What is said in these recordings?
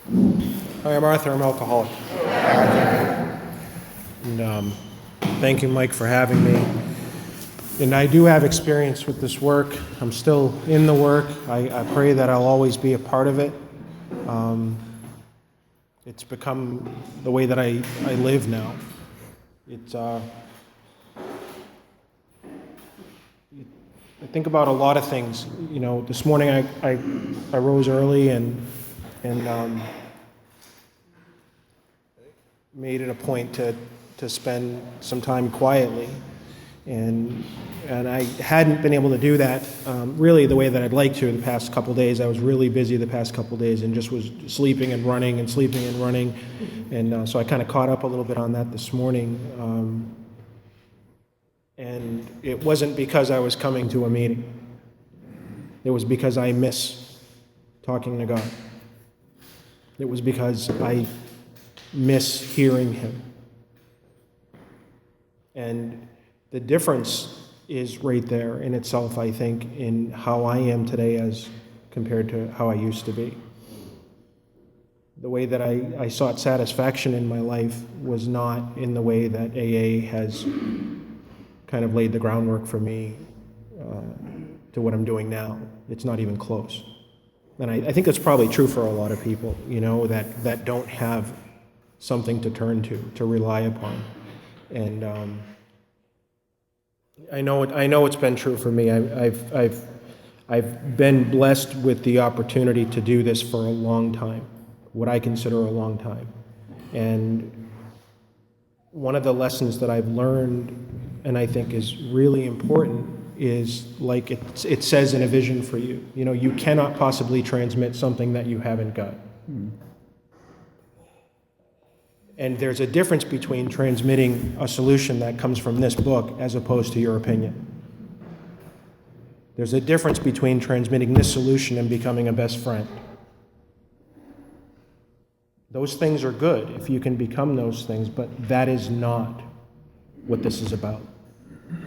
Hi, I'm Arthur. I'm alcoholic. And thank you, Mike, for having me. And I do have experience with this work. I'm still in the work. I pray that I'll always be a part of it. It's become the way that I live now. It's I think about a lot of things. You know, this morning I rose early and made it a point to spend some time quietly, and I hadn't been able to do that really the way that I'd like to the past couple days. I was really busy the past couple days and just was sleeping and running, and so I kind of caught up a little bit on that this morning. And it wasn't because I was coming to a meeting. It was because I miss talking to God. It was because I miss hearing Him. And the difference is right there in itself, I think, in how I am today as compared to how I used to be. The way that I sought satisfaction in my life was not in the way that AA has kind of laid the groundwork for me to what I'm doing now. It's not even close. And I think that's probably true for a lot of people, you know, that don't have something to turn to rely upon. And I know it's been true for me. I've been blessed with the opportunity to do this for a long time, what I consider a long time. And one of the lessons that I've learned, and I think is really important, is like it says in A Vision for You. You know, you cannot possibly transmit something that you haven't got. And there's a difference between transmitting a solution that comes from this book as opposed to your opinion. There's a difference between transmitting this solution and becoming a best friend. Those things are good if you can become those things, but that is not what this is about.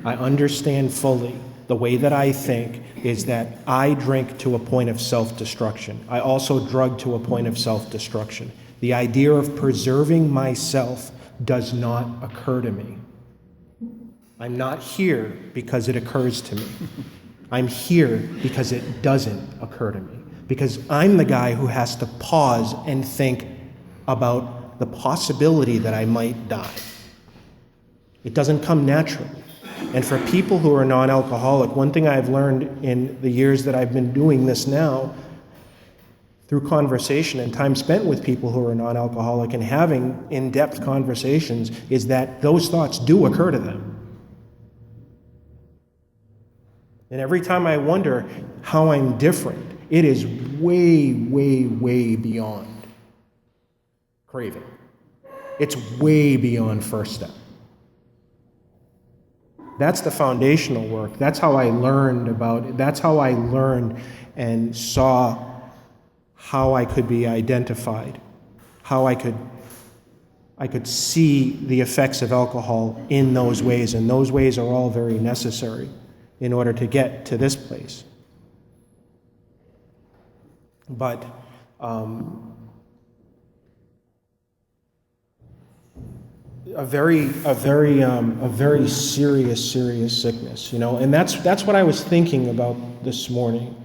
I understand fully the way that I think is that I drink to a point of self-destruction. I also drug to a point of self-destruction. The idea of preserving myself does not occur to me. I'm not here because it occurs to me. I'm here because it doesn't occur to me. Because I'm the guy who has to pause and think about the possibility that I might die. It doesn't come naturally. And for people who are non-alcoholic, one thing I've learned in the years that I've been doing this now, through conversation and time spent with people who are non-alcoholic and having in-depth conversations, is that those thoughts do occur to them. And every time I wonder how I'm different, it is way, way, way beyond craving. It's way beyond first step. That's the foundational work. That's how I learned about it. That's how I learned and saw how I could be identified, how I could see the effects of alcohol in those ways, and those ways are all very necessary in order to get to this place. But a very serious sickness, you know, and that's what I was thinking about this morning.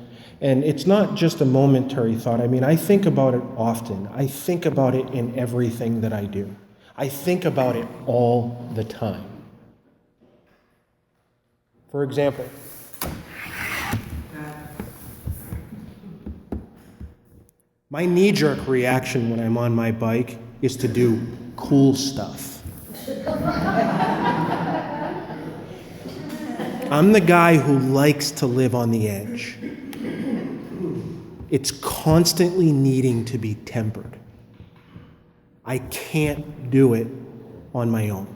And it's not just a momentary thought. I mean, I think about it often. I think about it in everything that I do. I think about it all the time. For example, my knee-jerk reaction when I'm on my bike is to do cool stuff. I'm the guy who likes to live on the edge. It's constantly needing to be tempered. I can't do it on my own.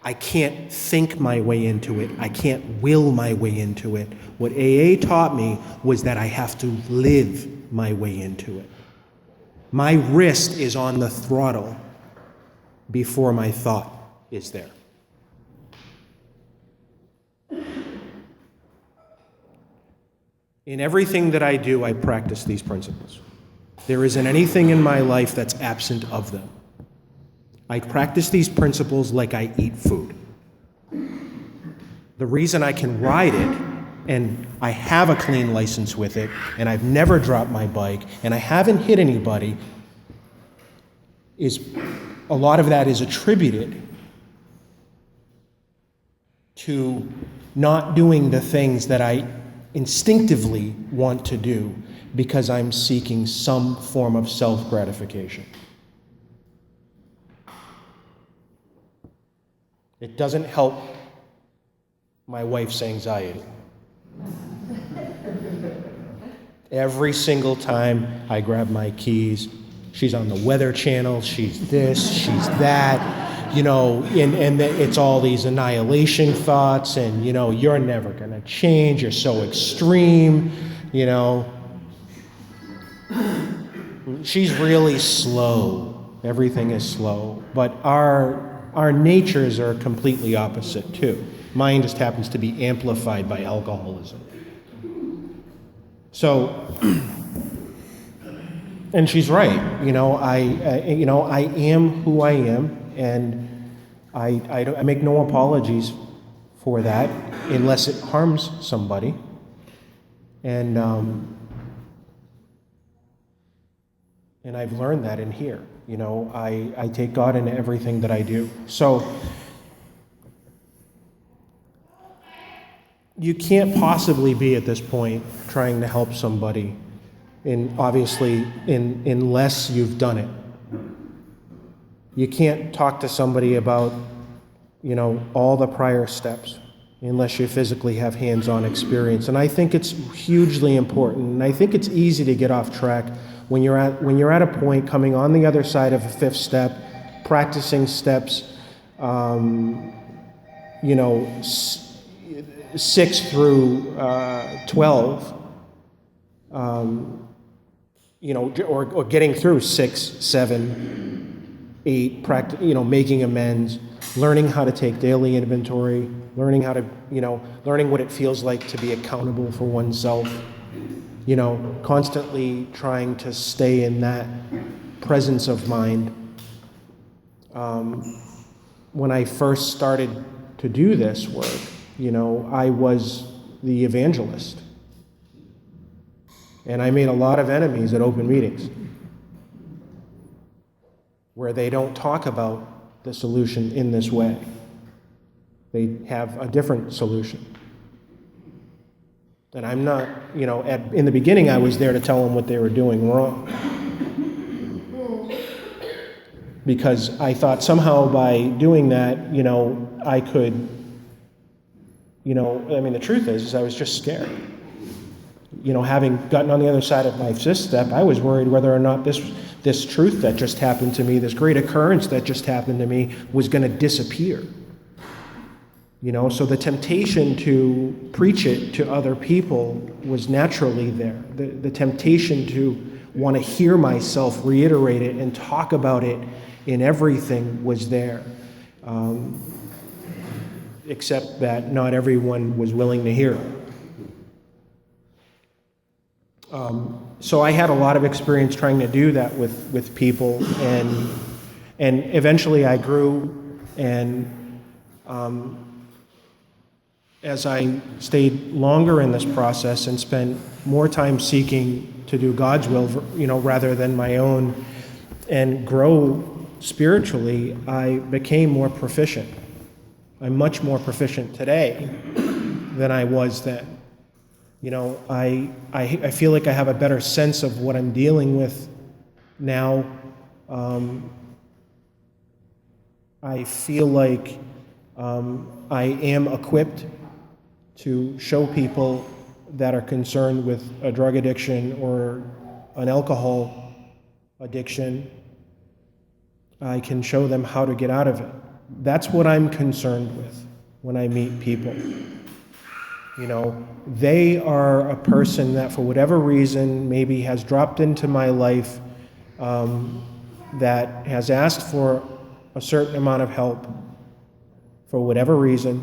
I can't think my way into it. I can't will my way into it. What AA taught me was that I have to live my way into it. My wrist is on the throttle before my thought is there. In everything that I do, I practice these principles. There isn't anything in my life that's absent of them. I practice these principles like I eat food. The reason I can ride it, and I have a clean license with it, and I've never dropped my bike, and I haven't hit anybody, is a lot of that is attributed to not doing the things that I instinctively want to do because I'm seeking some form of self-gratification. It doesn't help my wife's anxiety. Every single time I grab my keys, she's on the Weather Channel, she's this, she's that, and it's all these annihilation thoughts, and, you're never going to change, you're so extreme, She's really slow. Everything is slow. But our natures are completely opposite, too. Mine just happens to be amplified by alcoholism. So, and she's right. I am who I am, and I make no apologies for that unless it harms somebody. And I've learned that in here. I take God into everything that I do. So you can't possibly be at this point trying to help somebody, unless you've done it. You can't talk to somebody about, all the prior steps unless you physically have hands-on experience. And I think it's hugely important. And I think it's easy to get off track when you're at a point coming on the other side of a fifth step, practicing steps, 6 through 12, or getting through 6, 7, 8, making amends, learning how to take daily inventory, learning how to, learning what it feels like to be accountable for oneself, constantly trying to stay in that presence of mind. When I first started to do this work, I was the evangelist. And I made a lot of enemies at open meetings where they don't talk about the solution in this way. They have a different solution. And I'm not, in the beginning I was there to tell them what they were doing wrong. Because I thought somehow by doing that, I could, the truth is I was just scared. Having gotten on the other side of my fifth step, I was worried whether or not this truth that just happened to me, this great occurrence that just happened to me, was going to disappear. So the temptation to preach it to other people was naturally there. The temptation to want to hear myself reiterate it and talk about it in everything was there. Except that not everyone was willing to hear it. So I had a lot of experience trying to do that with people, and eventually I grew, and as I stayed longer in this process and spent more time seeking to do God's will, rather than my own, and grow spiritually, I became more proficient. I'm much more proficient today than I was then. I feel like I have a better sense of what I'm dealing with now. I feel like I am equipped to show people that are concerned with a drug addiction or an alcohol addiction. I can show them how to get out of it. That's what I'm concerned with when I meet people. They are a person that for whatever reason maybe has dropped into my life, that has asked for a certain amount of help for whatever reason,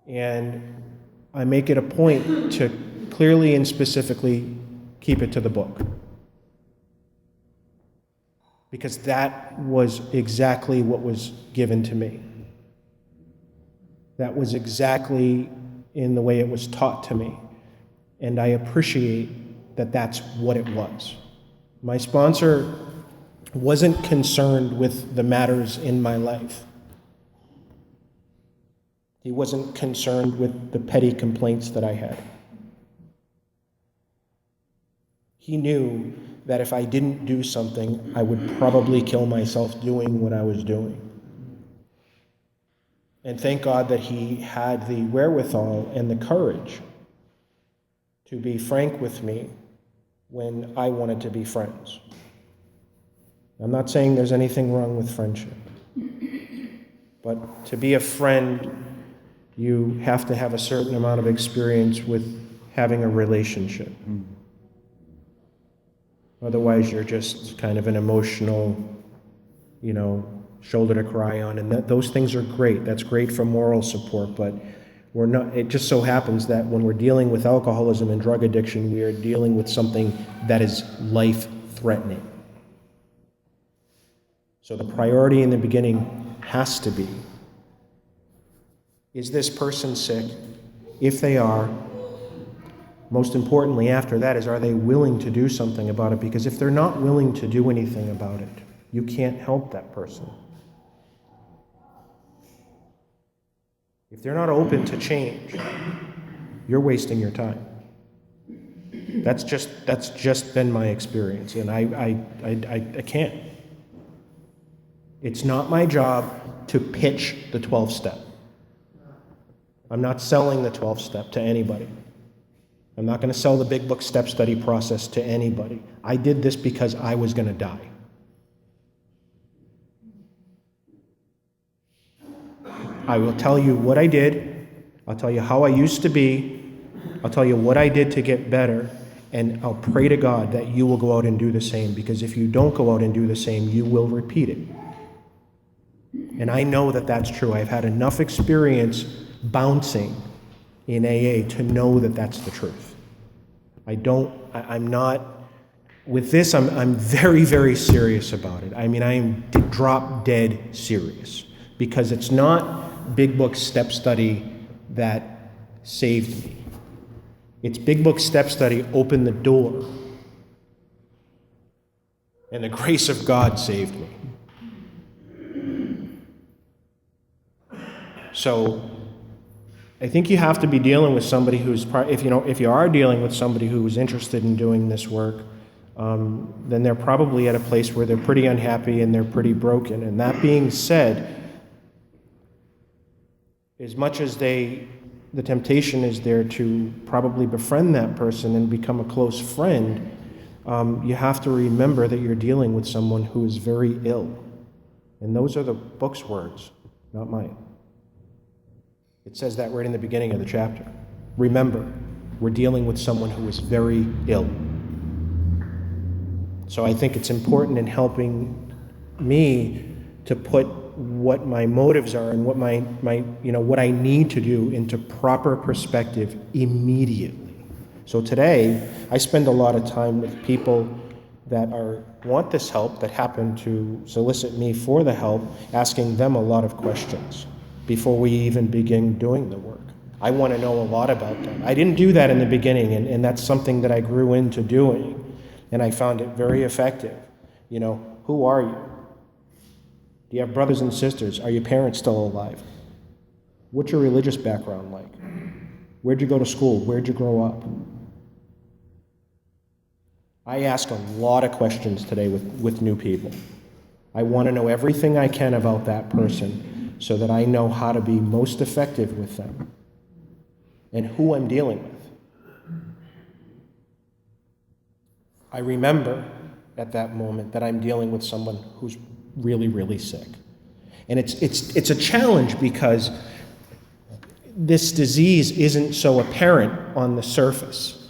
and I make it a point to clearly and specifically keep it to the book. because that was exactly what was given to me. That was exactly in the way it was taught to me. And I appreciate that that's what it was. My sponsor wasn't concerned with the matters in my life. He wasn't concerned with the petty complaints that I had. He knew that if I didn't do something, I would probably kill myself doing what I was doing. And thank God that he had the wherewithal and the courage to be frank with me when I wanted to be friends. I'm not saying there's anything wrong with friendship, but to be a friend, you have to have a certain amount of experience with having a relationship. Otherwise, you're just kind of an emotional, shoulder to cry on, and those things are great. That's great for moral support, but we're not. It just so happens that when we're dealing with alcoholism and drug addiction, we are dealing with something that is life-threatening. So the priority in the beginning has to be, is this person sick? If they are, most importantly after that is, are they willing to do something about it? Because if they're not willing to do anything about it, you can't help that person. If they're not open to change, you're wasting your time. That's just been my experience, and I can't. It's not my job to pitch the 12-step. I'm not selling the 12-step to anybody. I'm not going to sell the Big Book step study process to anybody. I did this because I was going to die. I will tell you what I did. I'll tell you how I used to be. I'll tell you what I did to get better. And I'll pray to God that you will go out and do the same. Because if you don't go out and do the same, you will repeat it. And I know that that's true. I've had enough experience bouncing in AA to know that that's the truth. I'm not, with this, I'm very, very serious about it. I mean, I am drop dead serious. Because it's not Big Book step study that saved me. It's Big Book step study opened the door. And the grace of God saved me. So I think you have to be dealing with somebody who's, if you are dealing with somebody who is interested in doing this work, then they're probably at a place where they're pretty unhappy and they're pretty broken. And that being said, as much as the temptation is there to probably befriend that person and become a close friend, you have to remember that you're dealing with someone who is very ill. And those are the book's words, not mine. It says that right in the beginning of the chapter. Remember, we're dealing with someone who is very ill. So I think it's important in helping me to put what my motives are and what what I need to do into proper perspective immediately. So today, I spend a lot of time with people that want this help, that happen to solicit me for the help, asking them a lot of questions before we even begin doing the work. I want to know a lot about them. I didn't do that in the beginning, and that's something that I grew into doing, and I found it very effective. Who are you? Do you have brothers and sisters? Are your parents still alive? What's your religious background like? Where'd you go to school? Where'd you grow up? I ask a lot of questions today with new people. I want to know everything I can about that person so that I know how to be most effective with them and who I'm dealing with. I remember at that moment that I'm dealing with someone who's really, really sick. And it's a challenge because this disease isn't so apparent on the surface.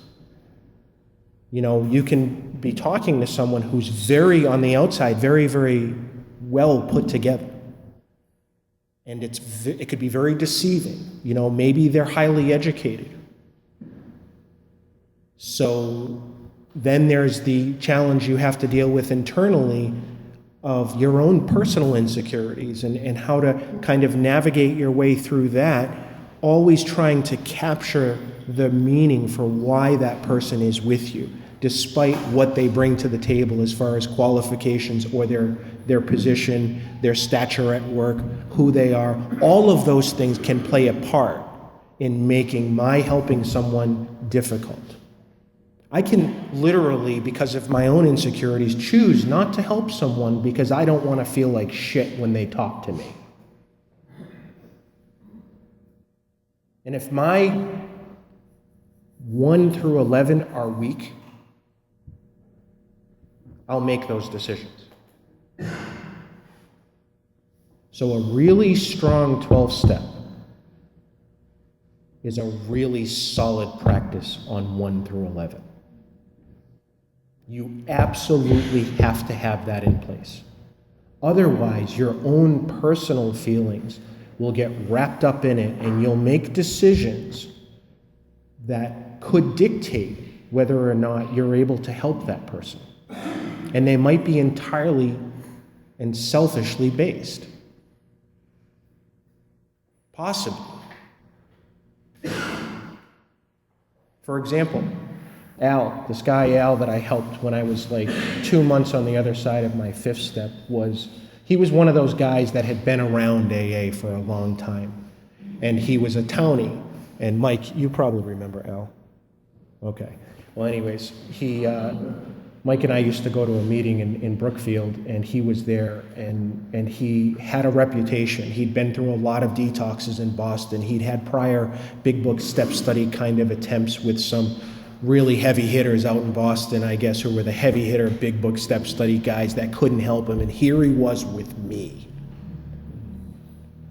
You can be talking to someone who's very, on the outside, very, very well put together. And it could be very deceiving. Maybe they're highly educated. So then there's the challenge you have to deal with internally of your own personal insecurities and how to kind of navigate your way through that, always trying to capture the meaning for why that person is with you, despite what they bring to the table as far as qualifications or their position, their stature at work, who they are. All of those things can play a part in making my helping someone difficult. I can literally, because of my own insecurities, choose not to help someone because I don't want to feel like shit when they talk to me. And if my 1 through 11 are weak, I'll make those decisions. So a really strong 12-step is a really solid practice on 1 through 11. You absolutely have to have that in place. Otherwise, your own personal feelings will get wrapped up in it, and you'll make decisions that could dictate whether or not you're able to help that person. And they might be entirely and selfishly based. Possibly. For example, Al, this guy Al that I helped when I was like 2 months on the other side of my 5th step, he was one of those guys that had been around AA for a long time. And he was a townie. And Mike, you probably remember Al. Okay. Well, anyways, Mike and I used to go to a meeting in Brookfield, and he was there, and he had a reputation. He'd been through a lot of detoxes in Boston. He'd had prior big book step study kind of attempts with some really heavy hitters out in Boston, I guess, who were the heavy hitter big book step study guys that couldn't help him. And here he was with me.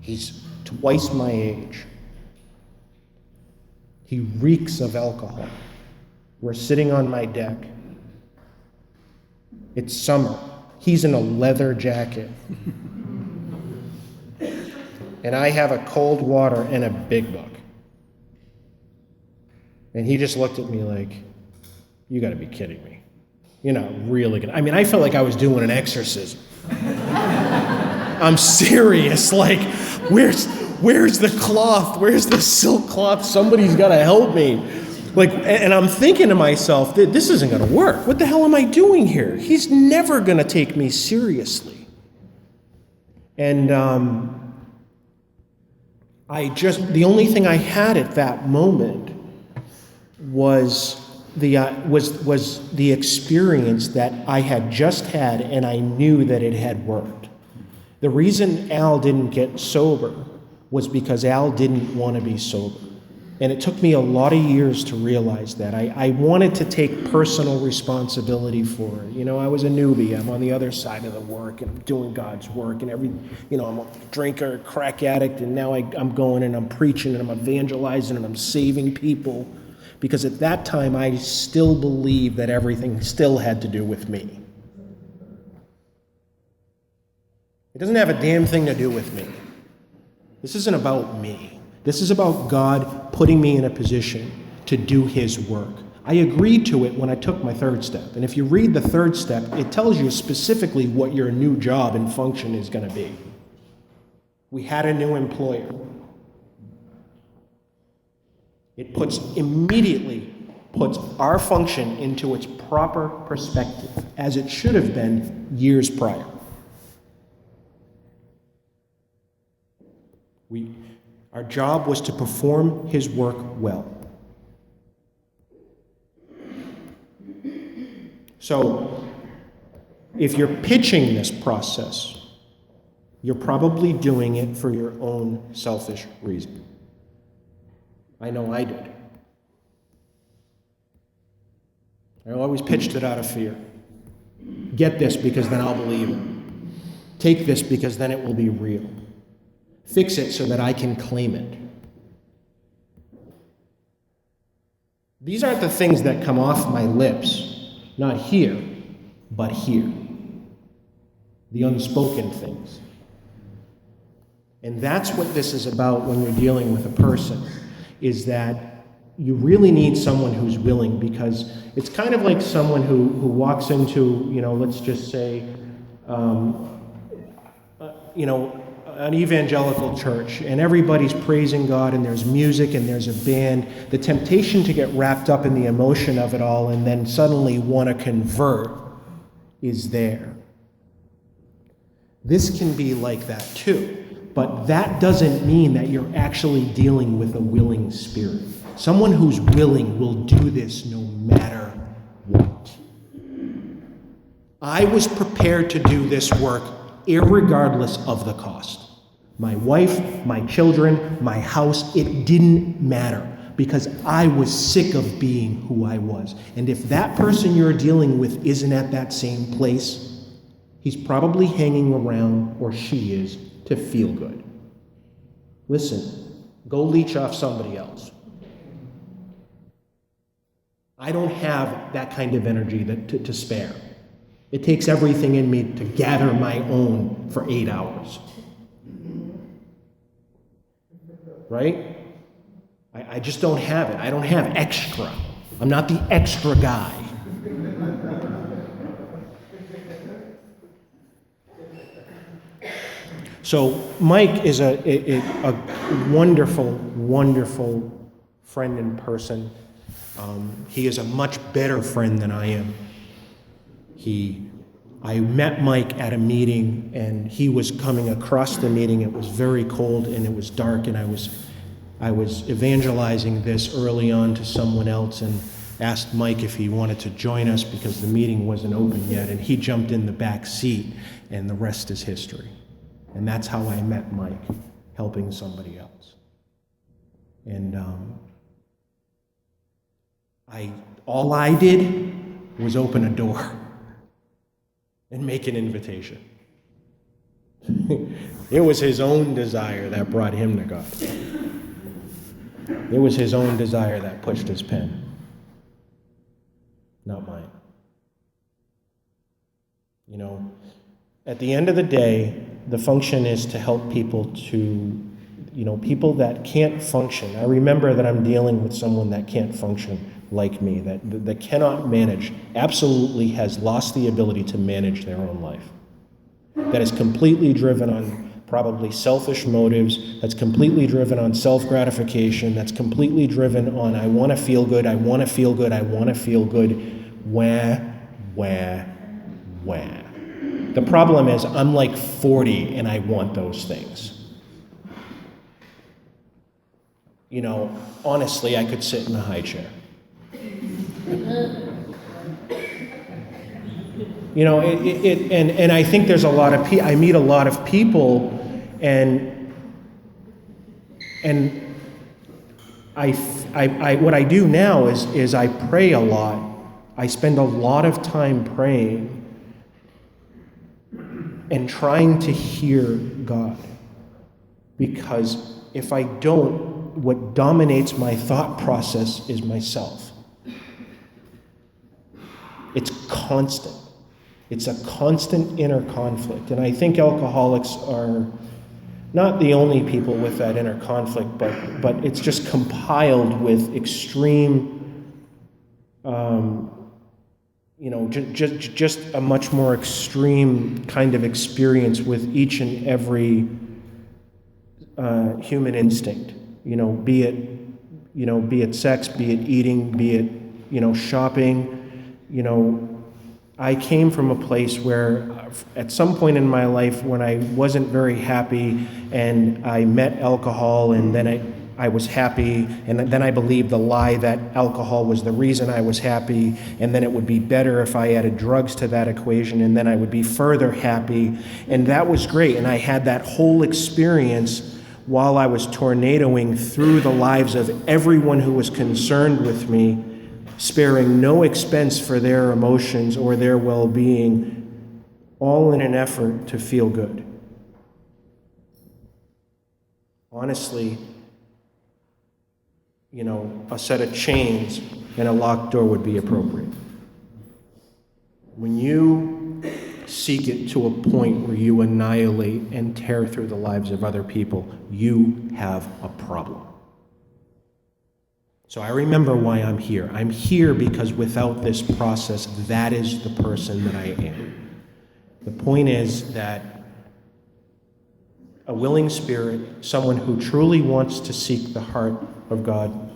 He's twice my age. He reeks of alcohol. We're sitting on my deck. It's summer. He's in a leather jacket. And I have a cold water and a big book. And he just looked at me like, you gotta be kidding me. You're not really gonna. I mean, I felt like I was doing an exorcism. I'm serious. Like, where's the cloth? Where's the silk cloth? Somebody's gotta help me. Like, and I'm thinking to myself, this isn't gonna work. What the hell am I doing here? He's never gonna take me seriously. And the only thing I had at that moment was the experience that I had just had, and I knew that it had worked. The reason Al didn't get sober was because Al didn't want to be sober. And it took me a lot of years to realize that. I wanted to take personal responsibility for it. You know, I was a newbie. I'm on the other side of the work, and I'm doing God's work, and I'm a drinker, crack addict, and now I'm going and I'm preaching and I'm evangelizing and I'm saving people. Because at that time, I still believed that everything still had to do with me. It doesn't have a damn thing to do with me. This isn't about me. This is about God putting me in a position to do His work. I agreed to it when I took my 3rd step. And if you read the 3rd step, it tells you specifically what your new job and function is going to be. We had a new employer. It immediately puts our function into its proper perspective, as it should have been years prior. Our job was to perform His work well. So, if you're pitching this process, you're probably doing it for your own selfish reason. I know I did. I always pitched it out of fear. Get this because then I'll believe it. Take this because then it will be real. Fix it so that I can claim it. These aren't the things that come off my lips, not here, but here. The unspoken things. And that's what this is about when you're dealing with a person, is that you really need someone who's willing, because it's kind of like someone who walks into, let's just say, an evangelical church, and everybody's praising God, and there's music, and there's a band, the temptation to get wrapped up in the emotion of it all and then suddenly want to convert is there. This can be like that too, but that doesn't mean that you're actually dealing with a willing spirit. Someone who's willing will do this no matter what. I was prepared to do this work irregardless of the cost. My wife, my children, my house, it didn't matter because I was sick of being who I was. And if that person you're dealing with isn't at that same place, he's probably hanging around, or she is, to feel good. Listen, go leech off somebody else. I don't have that kind of energy to spare. It takes everything in me to gather my own for 8 hours. Right? I just don't have it. I don't have extra. I'm not the extra guy. So Mike is a wonderful, wonderful friend in person. He is a much better friend than I am. I met Mike at a meeting, and he was coming across the meeting. It was very cold and it was dark, and I was evangelizing this early on to someone else and asked Mike if he wanted to join us because the meeting wasn't open yet, and he jumped in the back seat, and the rest is history. And that's how I met Mike, helping somebody else. And all I did was open a door and make an invitation. It was his own desire that brought him to God. It was his own desire that pushed his pen, not mine. At the end of the day, the function is to help people people that can't function. I remember that I'm dealing with someone that can't function like me, that cannot manage, absolutely has lost the ability to manage their own life, that is completely driven on probably selfish motives, that's completely driven on self-gratification, that's completely driven on I want to feel good, I want to feel good, I want to feel good, wah. The problem is I'm like 40 and I want those things. Honestly, I could sit in a high chair. And I think there's a lot of I meet a lot of people, and I what I do now is I pray a lot. I spend a lot of time praying and trying to hear God, because if I don't, what dominates my thought process is myself. It's constant. It's a constant inner conflict. And I think alcoholics are not the only people with that inner conflict, but it's just compiled with extreme, just a much more extreme kind of experience with each and every human instinct. Be it sex, be it eating, be it, shopping. I came from a place where at some point in my life when I wasn't very happy and I met alcohol, and then I was happy, and then I believed the lie that alcohol was the reason I was happy, and then it would be better if I added drugs to that equation, and then I would be further happy, and that was great. And I had that whole experience while I was tornadoing through the lives of everyone who was concerned with me, sparing no expense for their emotions or their well-being, all in an effort to feel good. Honestly, a set of chains and a locked door would be appropriate. When you seek it to a point where you annihilate and tear through the lives of other people, you have a problem. So I remember why I'm here. I'm here because without this process, that is the person that I am. The point is that a willing spirit, someone who truly wants to seek the heart of God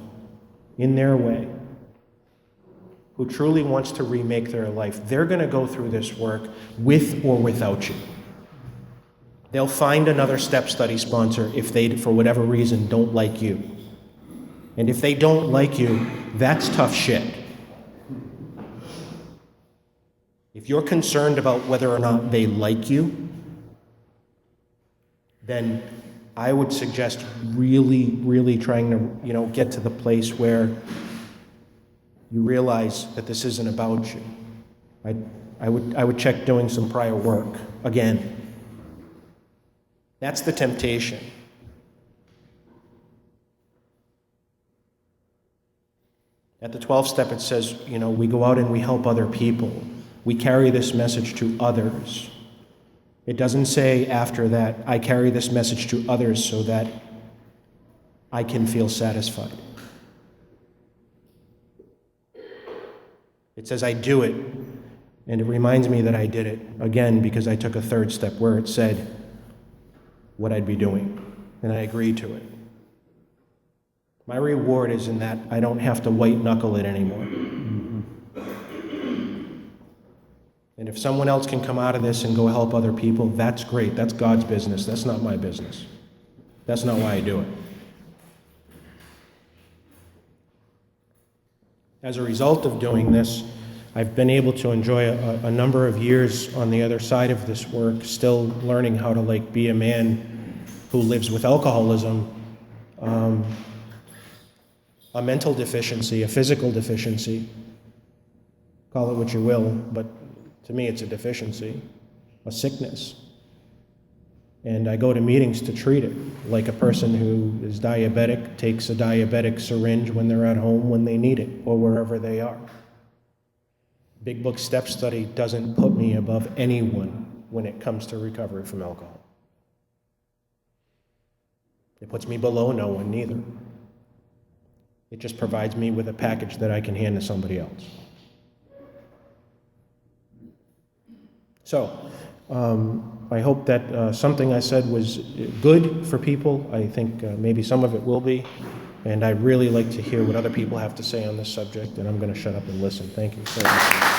in their way, who truly wants to remake their life, they're going to go through this work with or without you. They'll find another step study sponsor if they, for whatever reason, don't like you. And if they don't like you, that's tough shit. If you're concerned about whether or not they like you, then I would suggest really, really trying to, get to the place where you realize that this isn't about you. I would check doing some prior work again. That's the temptation. At the 12th step, it says, we go out and we help other people. We carry this message to others. It doesn't say after that, I carry this message to others so that I can feel satisfied. It says I do it, and it reminds me that I did it, again, because I took a third step where it said what I'd be doing, and I agreed to it. My reward is in that I don't have to white-knuckle it anymore. And if someone else can come out of this and go help other people, that's great. That's God's business. That's not my business. That's not why I do it. As a result of doing this, I've been able to enjoy a number of years on the other side of this work, still learning how to be a man who lives with alcoholism, a mental deficiency, a physical deficiency, call it what you will, but to me it's a deficiency, a sickness. And I go to meetings to treat it, like a person who is diabetic takes a diabetic syringe when they're at home when they need it, or wherever they are. Big Book Step Study doesn't put me above anyone when it comes to recovery from alcohol. It puts me below no one neither. It just provides me with a package that I can hand to somebody else. So, I hope that something I said was good for people. I think maybe some of it will be. And I'd really like to hear what other people have to say on this subject, and I'm going to shut up and listen. Thank you so much.